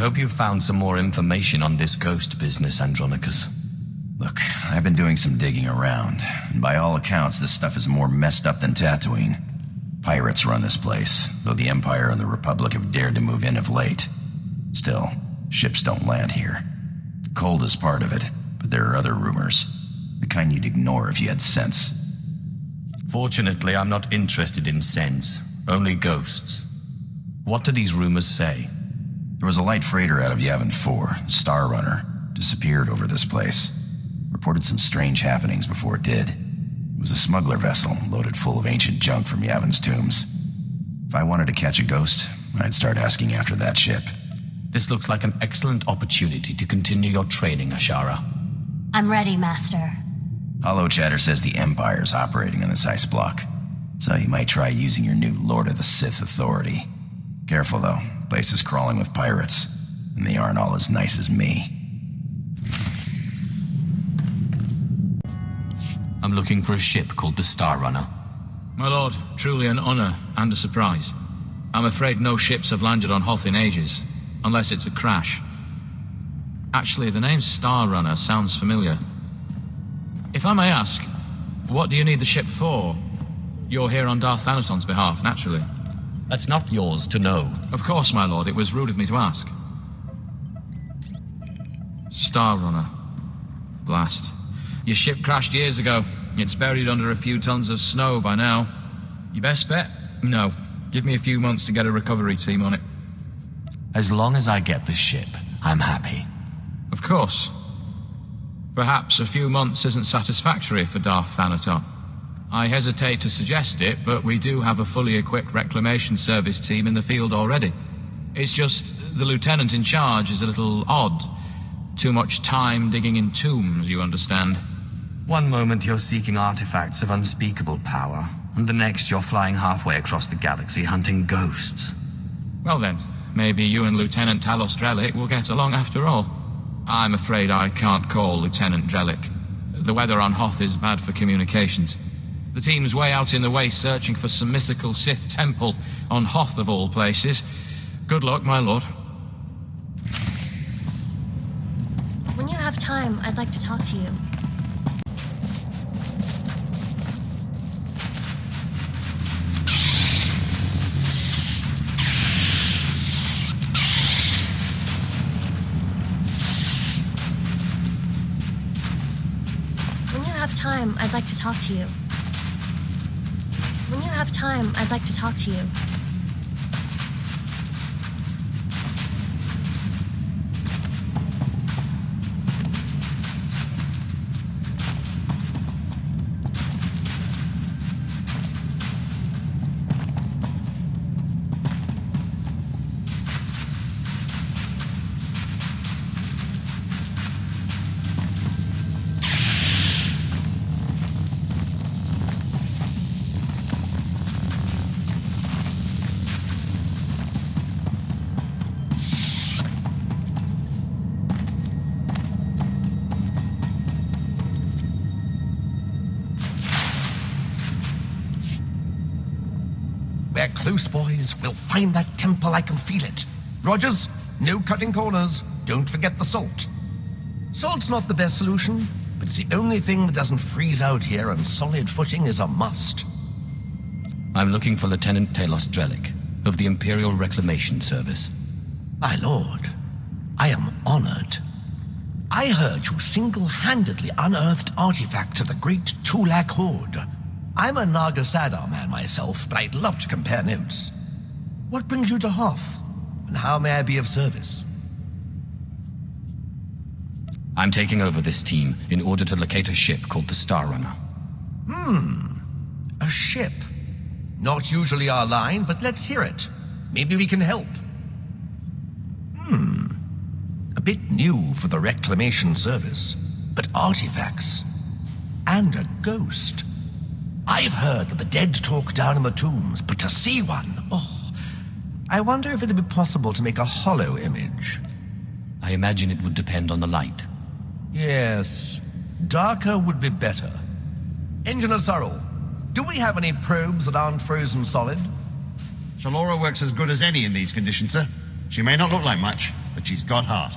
hope you've found some more information on this ghost business, Andronicus. Look, I've been doing some digging around, and by all accounts, this stuff is more messed up than Tatooine. Pirates run this place, though the Empire and the Republic have dared to move in of late. Still, ships don't land here. The cold is part of it, but there are other rumors. The kind you'd ignore if you had sense. Fortunately, I'm not interested in sense, only ghosts. What do these rumors say? There was a light freighter out of Yavin 4, Star Runner, disappeared over this place. Reported some strange happenings before it did. It was a smuggler vessel loaded full of ancient junk from Yavin's tombs. If I wanted to catch a ghost, I'd start asking after that ship. This looks like an excellent opportunity to continue your training, Ashara. I'm ready, Master. Hollow chatter says the Empire's operating on this ice block, so you might try using your new Lord of the Sith authority. Careful, though. Place is crawling with pirates, and they aren't all as nice as me. I'm looking for a ship called the Star Runner. My lord, truly an honor and a surprise. I'm afraid no ships have landed on Hoth in ages, unless it's a crash. Actually, the name Star Runner sounds familiar. If I may ask, what do you need the ship for? You're here on Darth Thanatos's behalf, naturally. That's not yours to know. Of course, my lord. It was rude of me to ask. Star Runner. Blast. Your ship crashed years ago. It's buried under a few tons of snow by now. Your best bet? No. Give me a few months to get a recovery team on it. As long as I get the ship, I'm happy. Of course. Perhaps a few months isn't satisfactory for Darth Thanatos. I hesitate to suggest it, but we do have a fully equipped reclamation service team in the field already. It's just the lieutenant in charge is a little odd. Too much time digging in tombs, you understand. One moment you're seeking artifacts of unspeakable power, and the next you're flying halfway across the galaxy hunting ghosts. Well then, maybe you and Lieutenant Talos Drellick will get along after all. I'm afraid I can't call Lieutenant Drellick. The weather on Hoth is bad for communications. The team's way out in the waste searching for some mythical Sith temple on Hoth of all places. Good luck, my lord. When you have time, I'd like to talk to you. When you have time, I'd like to talk to you. When you have time, I'd like to talk to you. We're close, boys. We'll find that temple. I can feel it. Rogers, no cutting corners. Don't forget the salt. Salt's not the best solution, but it's the only thing that doesn't freeze out here, and solid footing is a must. I'm looking for Lieutenant Talos Drellick of the Imperial Reclamation Service. My lord, I am honored. I heard you single-handedly unearthed artifacts of the great Tulak Horde. I'm a Naga Sadar man myself, but I'd love to compare notes. What brings you to Hoth, and how may I be of service? I'm taking over this team in order to locate a ship called the Star Runner. A ship. Not usually our line, but let's hear it. Maybe we can help. A bit new for the Reclamation Service, but artifacts. And a ghost. I've heard that the dead talk down in the tombs, but to see one, I wonder if it'd be possible to make a hollow image. I imagine it would depend on the light. Yes, darker would be better. Engineer Sorrel, do we have any probes that aren't frozen solid? Shalora works as good as any in these conditions, sir. She may not look like much, but she's got heart.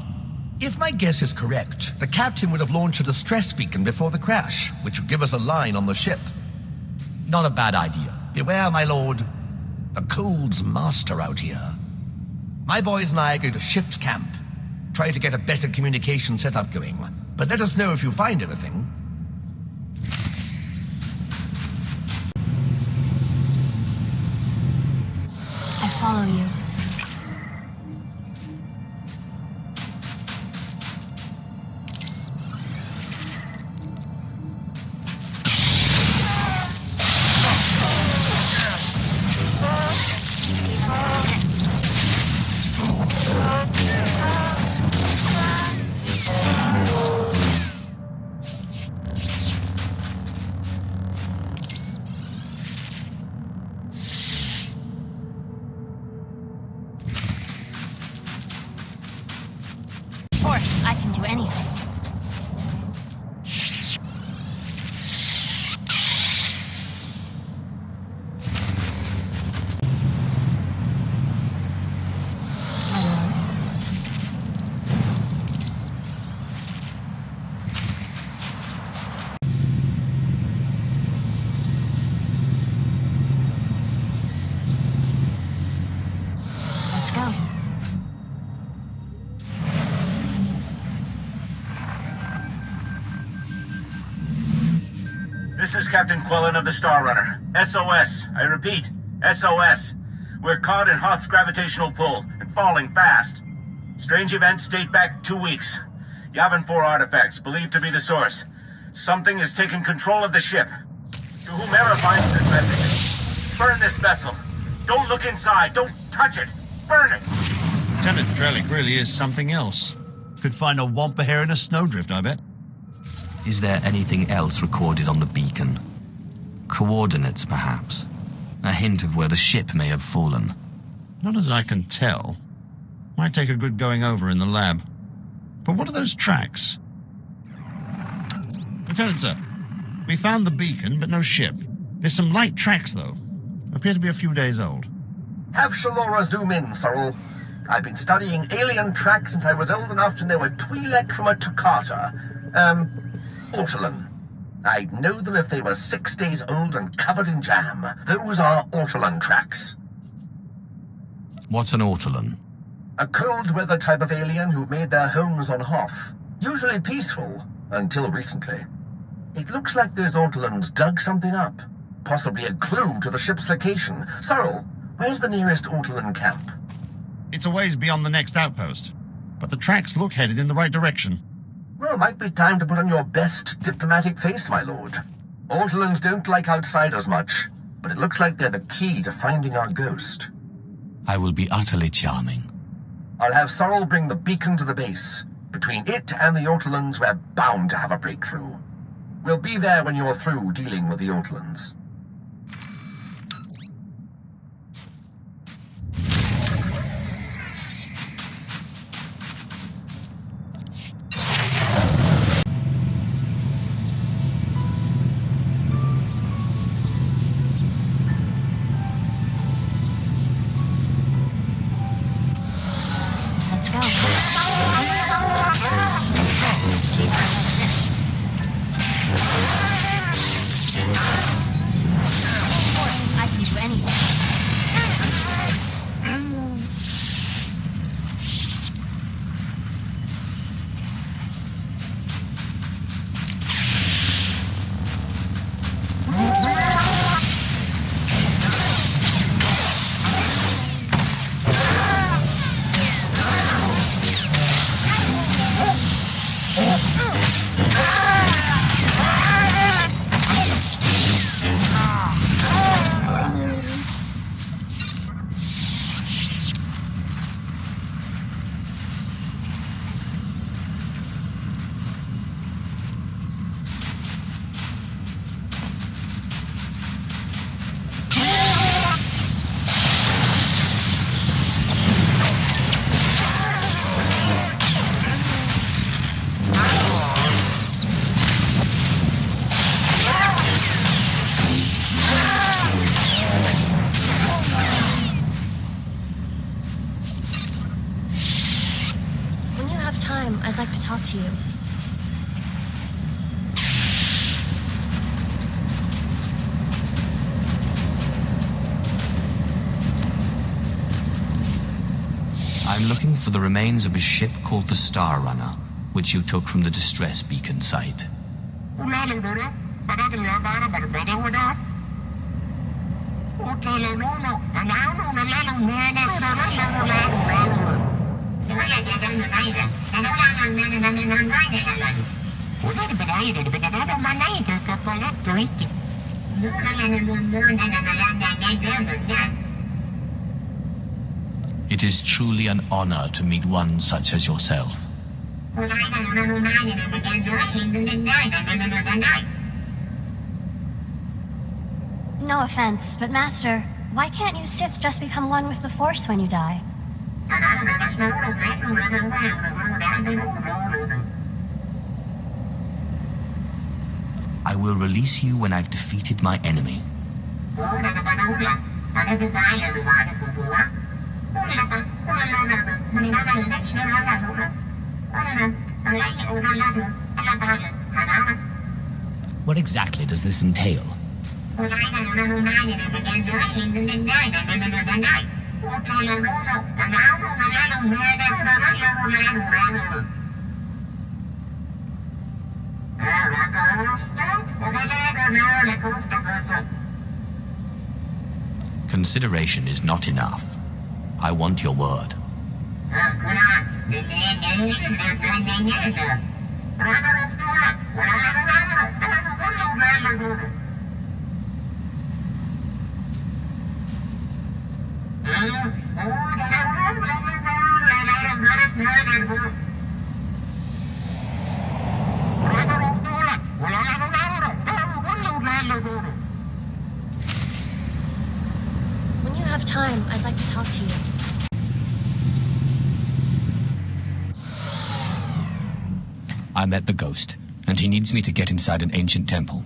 If my guess is correct, the captain would have launched a distress beacon before the crash, which would give us a line on the ship. Not a bad idea. Beware, my lord. The cold's master out here. My boys and I are going to shift camp. Try to get a better communication setup going. But let us know if you find anything. I follow you. Of course, I can do anything. Let's go. This is Captain Quellen of the Star Runner. SOS. I repeat, SOS. We're caught in Hoth's gravitational pull and falling fast. Strange events date back 2 weeks. Yavin 4 artifacts, believed to be the source. Something has taken control of the ship. To whomever finds this message, burn this vessel. Don't look inside. Don't touch it. Burn it. Lieutenant Drellick really is something else. Could find a wampa hair in a snowdrift, I bet. Is there anything else recorded on the beacon? Coordinates, perhaps? A hint of where the ship may have fallen? Not as I can tell. Might take a good going over in the lab. But what are those tracks? Lieutenant, sir. We found the beacon, but no ship. There's some light tracks, though. Appear to be a few days old. Have Shalora zoom in, Sorrel. I've been studying alien tracks since I was old enough to know a Twi'lek from a Toccata. Ortolan. I'd know them if they were 6 days old and covered in jam. Those are Ortolan tracks. What's an Ortolan? A cold-weather type of alien who've made their homes on Hoth. Usually peaceful, until recently. It looks like those Ortolans dug something up. Possibly a clue to the ship's location. Sorrel, where's the nearest Ortolan camp? It's a ways beyond the next outpost. But the tracks look headed in the right direction. Well, might be time to put on your best diplomatic face, my lord. Ortolans don't like outsiders much, but it looks like they're the key to finding our ghost. I will be utterly charming. I'll have Sorrel bring the beacon to the base. Between it and the Ortolans, we're bound to have a breakthrough. We'll be there when you're through dealing with the Ortolans. Let's go. See where this. talk to you. I'm looking for the remains of a ship called the Star Runner, which you took from the distress beacon site. It is truly an honor to meet one such as yourself. No offense, but Master, why can't you Sith just become one with the Force when you die? I will release you when I've defeated my enemy. What exactly does this entail? Consideration is not enough. I want your word. When you have time, I'd like to talk to you. I met the ghost, and he needs me to get inside an ancient temple.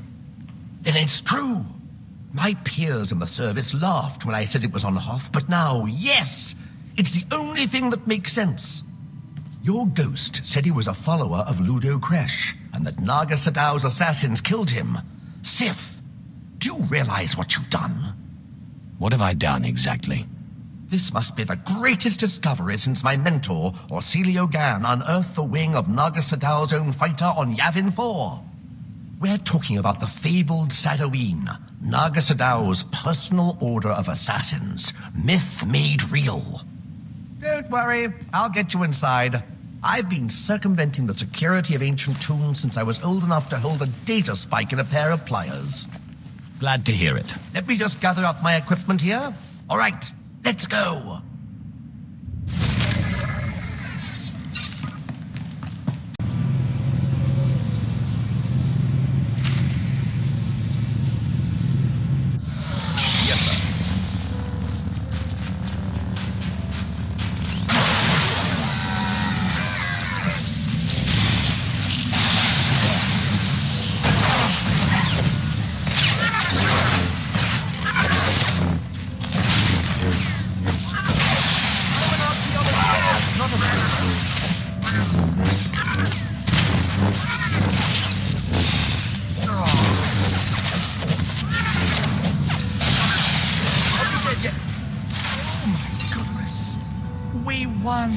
Then it's true. My peers in the service laughed when I said it was on Hoth, but now, yes, it's the only thing that makes sense. Your ghost said he was a follower of Ludo Kresh, and that Naga Sadow's assassins killed him. Sith, do you realize what you've done? What have I done exactly? This must be the greatest discovery since my mentor, Orsilio Gan, unearthed the wing of Naga Sadow's own fighter on Yavin 4. We're talking about the fabled Sadoween, Naga Sadow's personal order of assassins, myth made real. Don't worry, I'll get you inside. I've been circumventing the security of ancient tombs since I was old enough to hold a data spike in a pair of pliers. Glad to hear it. Let me just gather up my equipment here. All right, let's go. We won!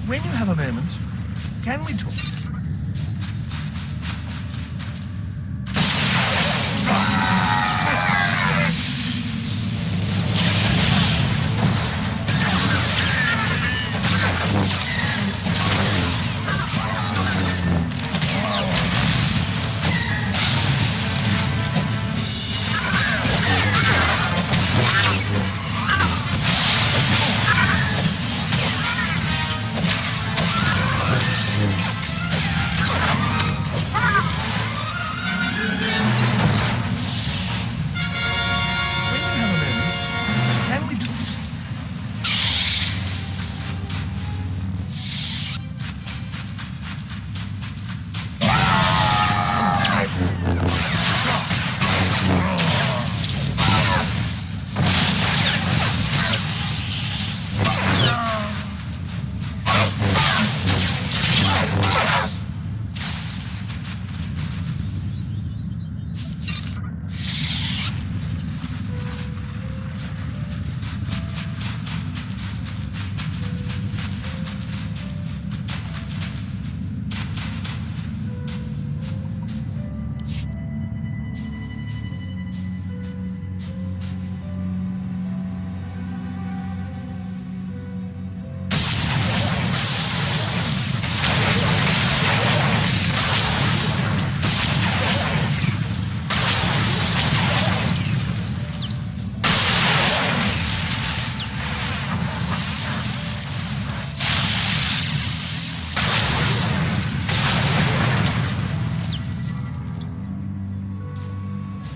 When you have a moment, Can we talk?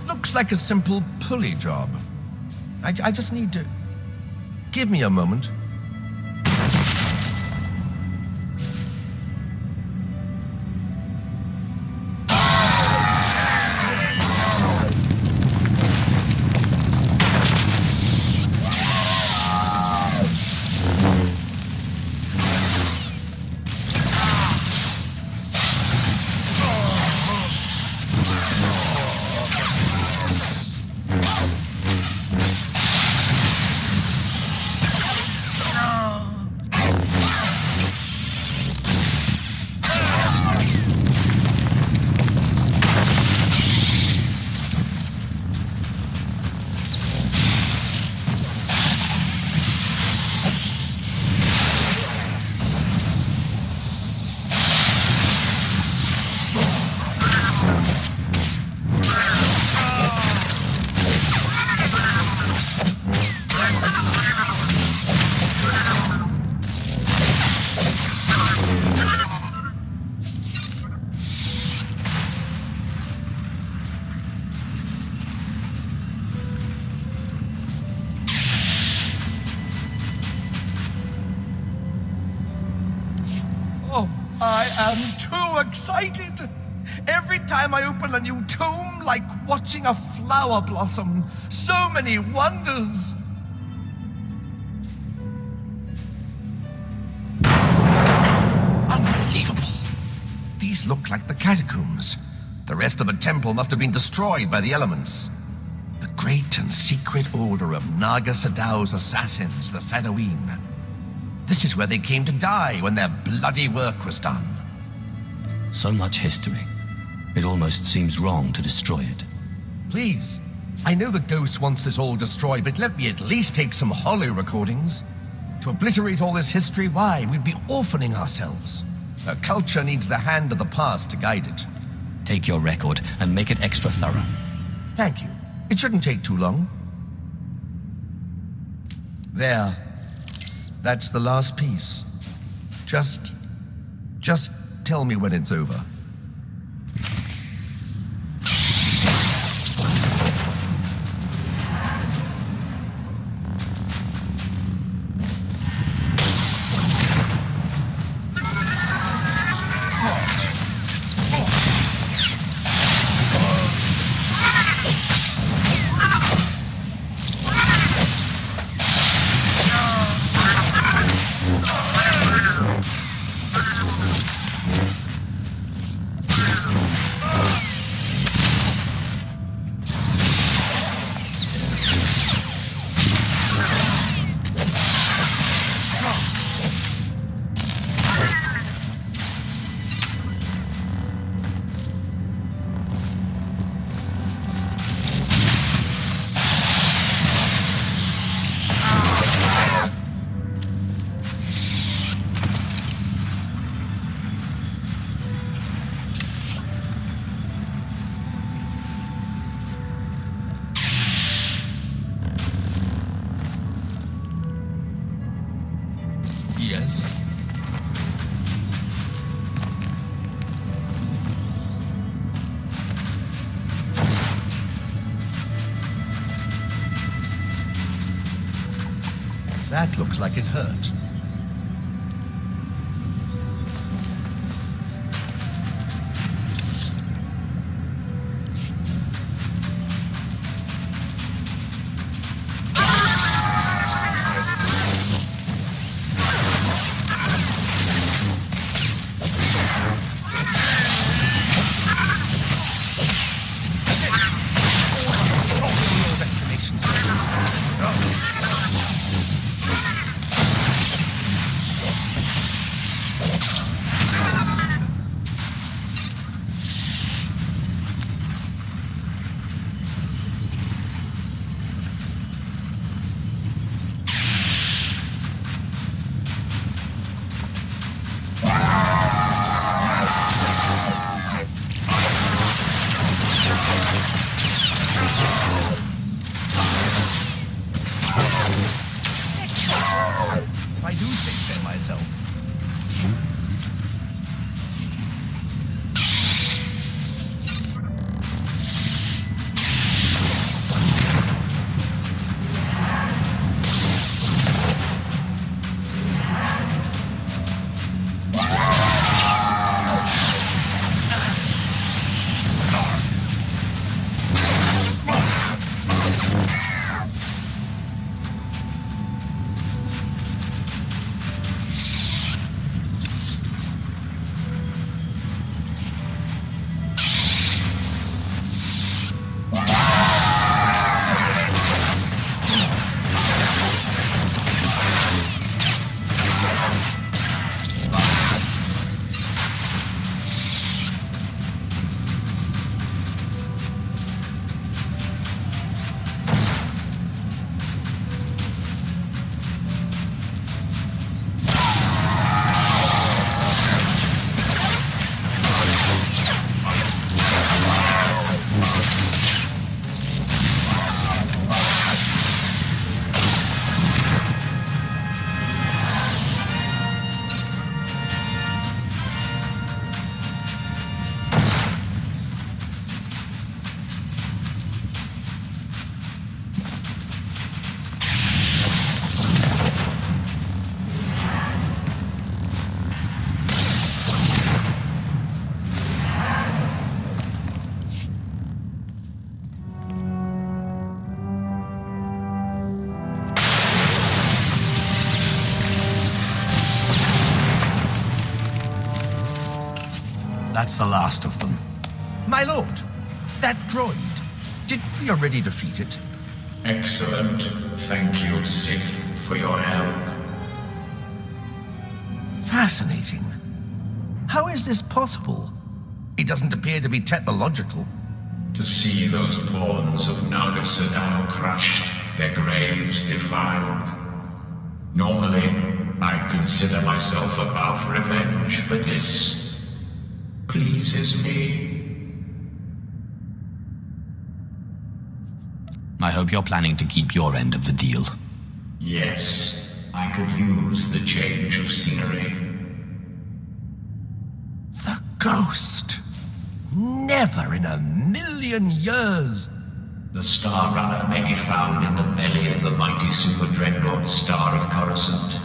Looks like a simple pulley job. I just need to... Give me a moment. I am too excited. Every time I open a new tomb, like watching a flower blossom. So many wonders. Unbelievable. These look like the catacombs. The rest of the temple must have been destroyed by the elements. The great and secret order of Naga Sadow's assassins, the Sadoween. This is where they came to die when their bloody work was done. So much history. It almost seems wrong to destroy it. Please, I know the Ghost wants this all destroyed, but let me at least take some hollow recordings. To obliterate all this history, why? We'd be orphaning ourselves. A culture needs the hand of the past to guide it. Take your record and make it extra thorough. Thank you. It shouldn't take too long. There. That's the last piece. Just tell me when it's over. That looks like it hurt. I do say so myself. That's the last of them. My lord, that droid, did we already defeat it? Excellent. Thank you, Sith, for your help. Fascinating. How is this possible? It doesn't appear to be technological. To see those pawns of Naga Sadao crushed, their graves defiled. Normally, I'd consider myself above revenge, but this pleases me. I hope you're planning to keep your end of the deal. Yes, I could use the change of scenery. The ghost. Never in a million years. The Star Runner may be found in the belly of the mighty super dreadnought Star of Coruscant,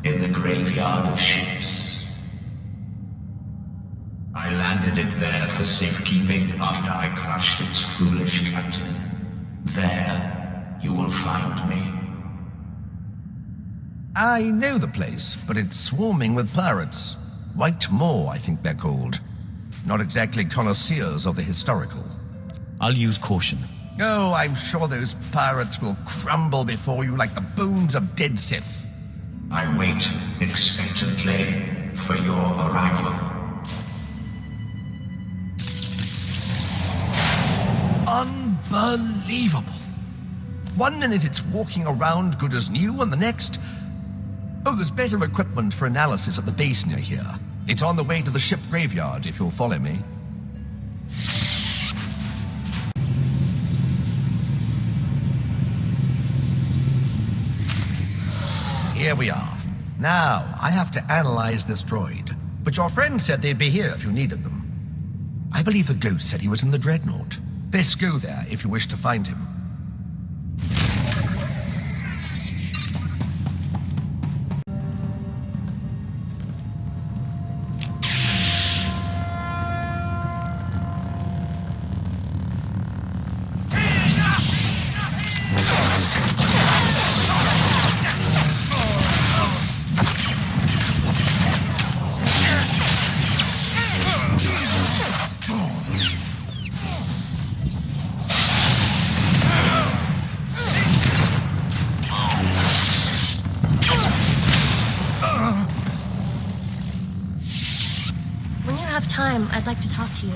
in the graveyard of ships. I landed it there for safekeeping after I crushed its foolish captain. There, you will find me. I know the place, but it's swarming with pirates. White Moor, I think they're called. Not exactly connoisseurs of the historical. I'll use caution. Oh, I'm sure those pirates will crumble before you like the bones of dead Sith. I wait expectantly for your arrival. Unbelievable. One minute it's walking around good as new, and the next... Oh, there's better equipment for analysis at the base near here. It's on the way to the ship graveyard, if you'll follow me. Here we are. Now, I have to analyze this droid. But your friend said they'd be here if you needed them. I believe the ghost said he was in the Dreadnought. Best go there if you wish to find him. time, I'd like to talk to you.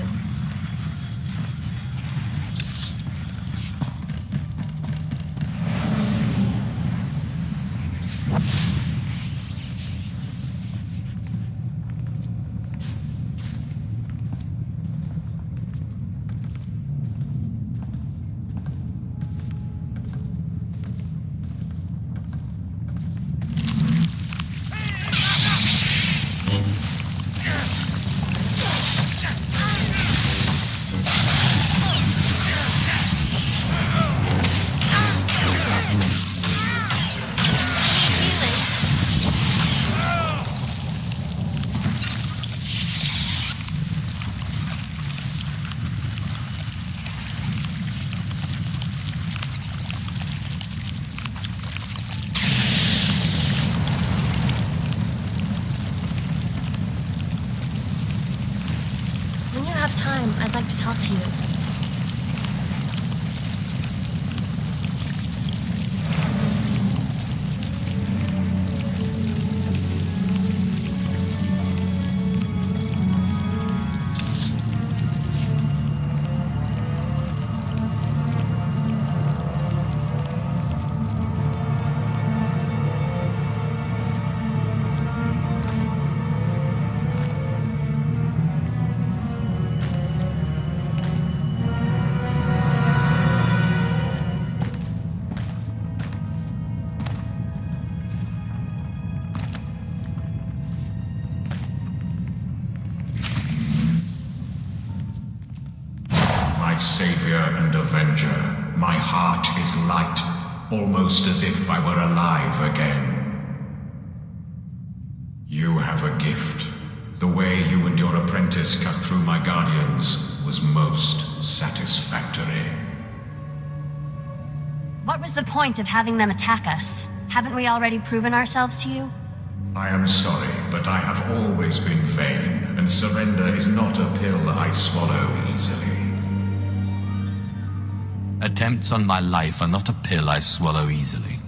Time, I'd like to talk to you. My savior and avenger, my heart is light, almost as if I were alive again. You have a gift. The way you and your apprentice cut through my guardians was most satisfactory. What was the point of having them attack us? Haven't we already proven ourselves to you? I am sorry, but I have always been vain, and surrender is not a pill I swallow easily. Attempts on my life are not a pill I swallow easily.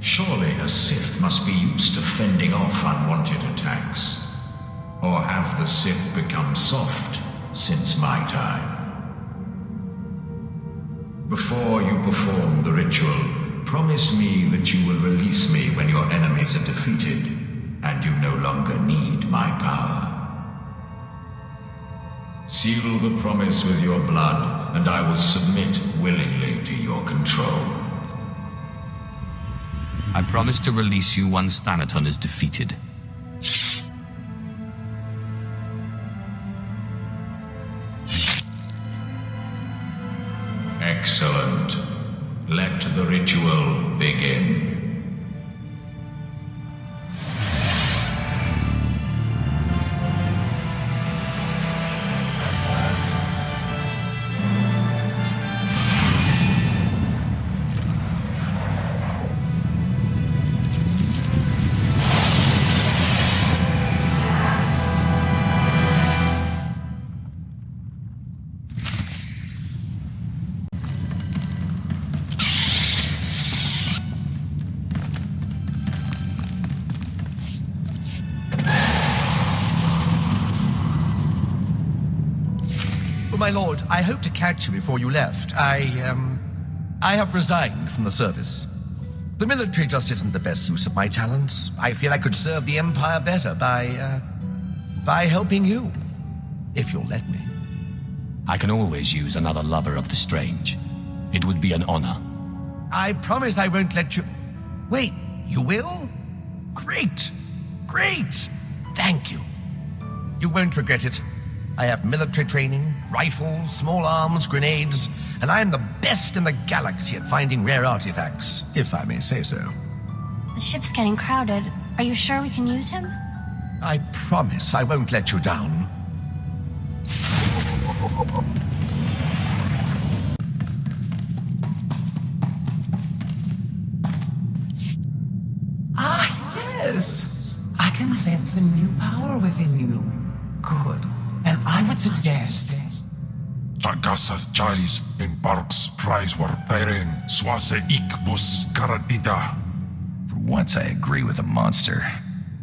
Surely a Sith must be used to fending off unwanted attacks. Or have the Sith become soft since my time? Before you perform the ritual, promise me that you will release me when your enemies are defeated, and you no longer need my power. Seal the promise with your blood, and I will submit willingly to your control. I promise to release you once Thanaton is defeated. Excellent. Let the ritual begin. My lord, I hoped to catch you before you left. I have resigned from the service. The military just isn't the best use of my talents. I feel I could serve the Empire better by helping you, if you'll let me. I can always use another lover of the strange. It would be an honor. I promise I won't let you... Wait, you will? Great! Great! Thank you. You won't regret it. I have military training, rifles, small arms, grenades, and I am the best in the galaxy at finding rare artifacts, if I may say so. The ship's getting crowded. Are you sure we can use him? I promise I won't let you down. Yes! I can sense the new power within you. Good. And I would suggest... Tagasar Chais in Barks Prize war Peren Swase Ikbus Karadida. For once I agree with a monster.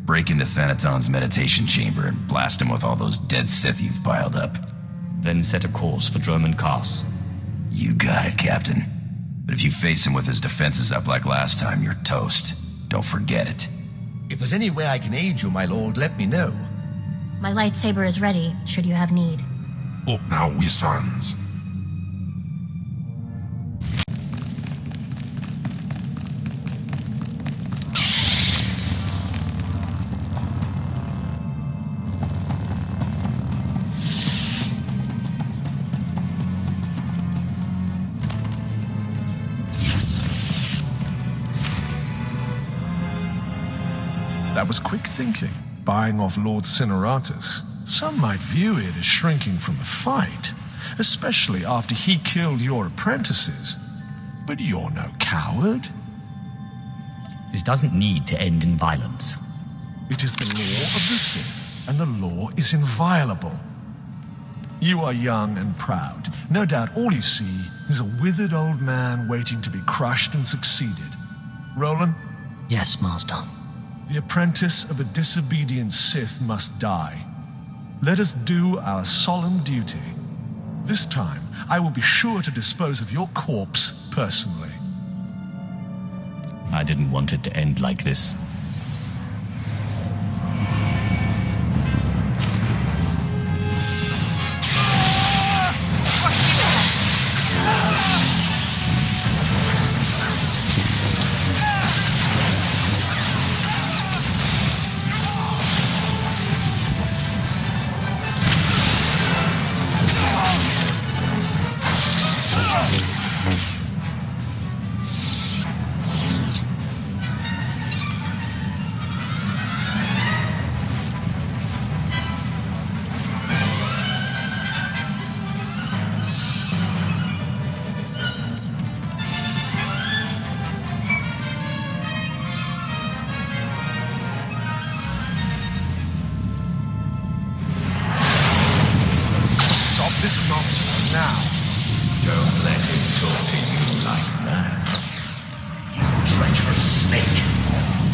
Break into Thanaton's meditation chamber and blast him with all those dead Sith you've piled up. Then set a course for Dromund Kaas. You got it, Captain. But if you face him with his defenses up like last time, you're toast. Don't forget it. If there's any way I can aid you, my lord, let me know. My lightsaber is ready, should you have need. Up now, we sons. That was quick thinking, buying off Lord Cineratus. Some might view it as shrinking from a fight, especially after he killed your apprentices. But you're no coward. This doesn't need to end in violence. It is the law of the Sith, and the law is inviolable. You are young and proud. No doubt all you see is a withered old man waiting to be crushed and succeeded. Roland? Yes, Master. The apprentice of a disobedient Sith must die. Let us do our solemn duty. This time, I will be sure to dispose of your corpse personally. I didn't want it to end like this. This nonsense now. Don't let him talk to you like that. He's a treacherous snake.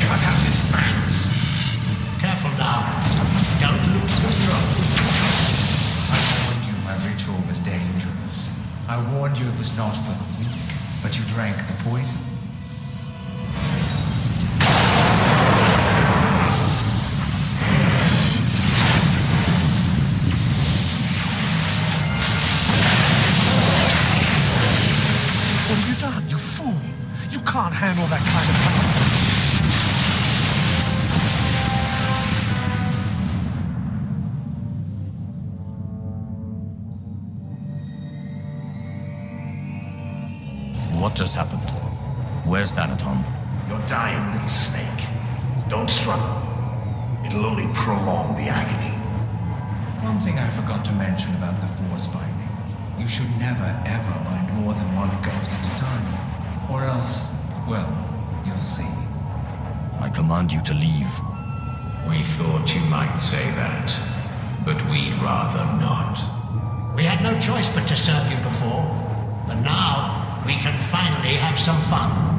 Cut out his fangs. Careful now. Don't lose control. I warned you my ritual was dangerous. I warned you it was not for the weak, but you drank the poison. What have you done, you fool? You can't handle that kind of power. What just happened? Where's Thanaton? You're dying, little snake. Don't struggle. It'll only prolong the agony. One thing I forgot to mention about the Force binding. You should never, ever bind more than one ghost at a time. Or else, well, you'll see. I command you to leave. We thought you might say that, but we'd rather not. We had no choice but to serve you before, but now we can finally have some fun.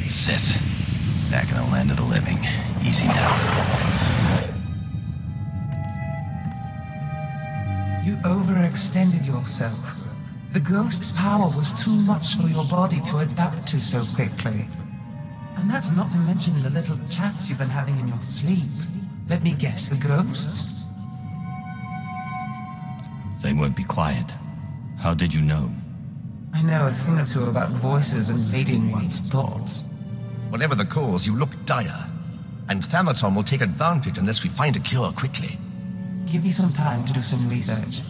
Sith, back in the land of the living. Easy now. You overextended yourself. The ghost's power was too much for your body to adapt to so quickly. And that's not to mention the little chats you've been having in your sleep. Let me guess, the ghosts? They won't be quiet. How did you know? I know a thing or two about voices invading one's thoughts. Whatever the cause, you look dire. And Thanaton will take advantage unless we find a cure quickly. Give me some time to do some research.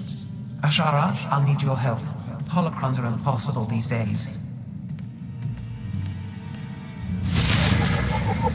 Ashara, I'll need your help. Holocrons are impossible these days.